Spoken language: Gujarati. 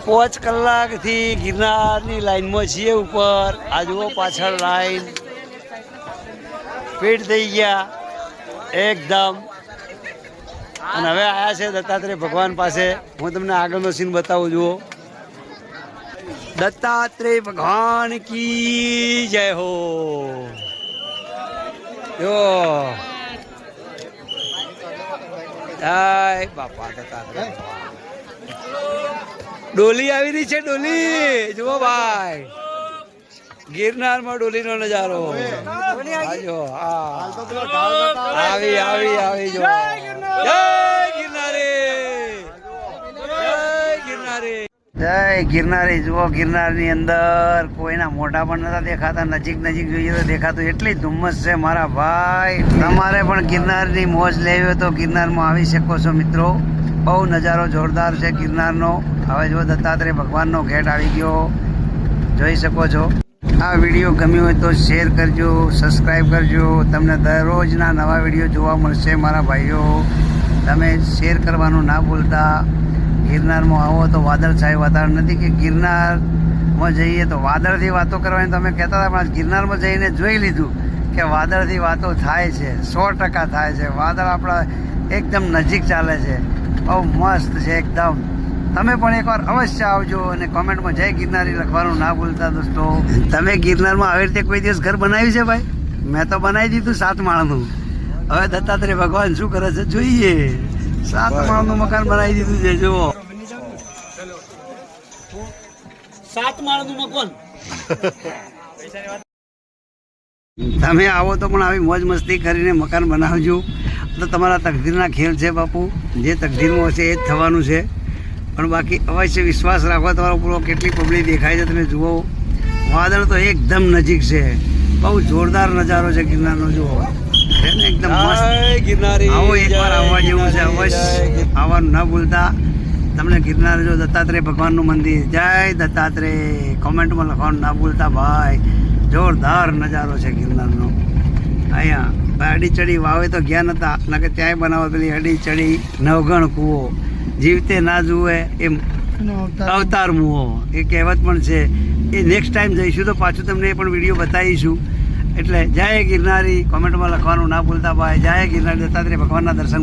પાંચ કલાકથી ગિરનારની લાઈનમાં છીએ ઉપર. આ જુઓ પાછળ લાઈન ફિટ થઈ ગયા એકદમ. અને હવે આવ્યા છે દત્તાત્રેય ભગવાન પાસે. હું તમને આગળનો સીન બતાવું. જુઓ, દત્તાત્રેય ભગવાન કી જય હો. જો જય બાપા દત્તાત્રેય. ડોલી આવી રહી છે, ડોલી જુઓ ભાઈ. ગિરનારમાં ડોલીનો નજારો. આજો હા, આવી આવી આવી જો. જય ગિરનારી, જય ગિરનારી, જય ગિરનારી. જુઓ, ગિરનારની અંદર કોઈના મોઢા પણ નતા દેખાતા. નજીક નજીક જોઈએ તો દેખાતું. એટલી ધુમ્મસ છે મારા ભાઈ. તમારે પણ ગિરનારની મોજ લેવી હોય તો ગિરનારમાં આવી શકો છો મિત્રો. બહુ નજારો જોરદાર છે ગિરનારનો. હવે જો દત્તાત્રેય ભગવાનનો ઘેટ આવી ગયો, જોઈ શકો છો. આ વિડીયો ગમ્યો હોય તો શેર કરજો, સબસ્ક્રાઈબ કરજો. તમને દરરોજના નવા વિડીયો જોવા મળશે મારા ભાઈઓ. તમે શેર કરવાનું ના ભૂલતા. ગિરનારમાં આવો તો વાદળછાયું વાતાવરણ નથી કે ગિરનારમાં જઈએ તો વાદળથી વાતો કરવાની તમે કહેતા હતા, પણ ગિરનારમાં જઈને જોઈ લીધું કે વાદળથી વાતો થાય છે. 100% થાય છે. વાદળ આપણા એકદમ નજીક ચાલે છે. બહુ મસ્ત છે એકદમ. તમે પણ એકવાર અવશ્ય આવજો અને કોમેન્ટમાં જય ગિરનારી લખવાનું ના ભૂલતા દોસ્તો. તમે ગિરનારમાં આવી રીતે કોઈ દિવસ ઘર બનાવ્યું છે ભાઈ? મેં તો બનાવી દીધું 7 માળનું. હવે દત્તાત્રેય ભગવાન શું કરે છે જોઈએ. 7 માળનું મકાન બનાવી દીધું છે. જુઓ, 7 માળનું મકાન. તમે આવો તો પણ આવી મોજ મસ્તી કરીને મકાન બનાવજો. તો તમારા તકદીરના ખેલ છે બાપુ. જે તકદીરમાં હશે એ જ થવાનું છે. પણ બાકી અવશ્ય વિશ્વાસ રાખવા તમારો પૂરો. કેટલી પબ્લિક દેખાય છે તમે જુઓ. વાદળ તો એકદમ નજીક છે. બહુ જોરદાર નજારો છે ગિરનારનો. જુઓ એકદમ મસ્ત. ગિરનારી આવો એકવાર આવવા જેવું છે. અવશ્ય આવવાનું ના ભૂલતા. તમને ગિરનાર જો દત્તાત્રેય ભગવાનનું મંદિર. જય દત્તાત્રેય કોમેન્ટમાં લખવાનું ના ભૂલતા ભાઈ. જોરદાર નજારો છે ગિરનારનો. અહીંયા અડી ચડી વાવે તો ગયા નતા, ના કે ત્યાંય બનાવો પેલી અડી ચડી નવગણ કૂવો. જીવતે ના જુએ એમ અવતાર મુઓ, એ કહેવત પણ છે. એ નેક્સ્ટ ટાઈમ જઈશું તો પાછું તમને એ પણ વિડીયો બતાવીશું. એટલે જય ગિરનારી કોમેન્ટમાં લખવાનું ના ભૂલતા ભાઈ. જય ગિરનારી. દત્તાત્રેય ભગવાનના દર્શન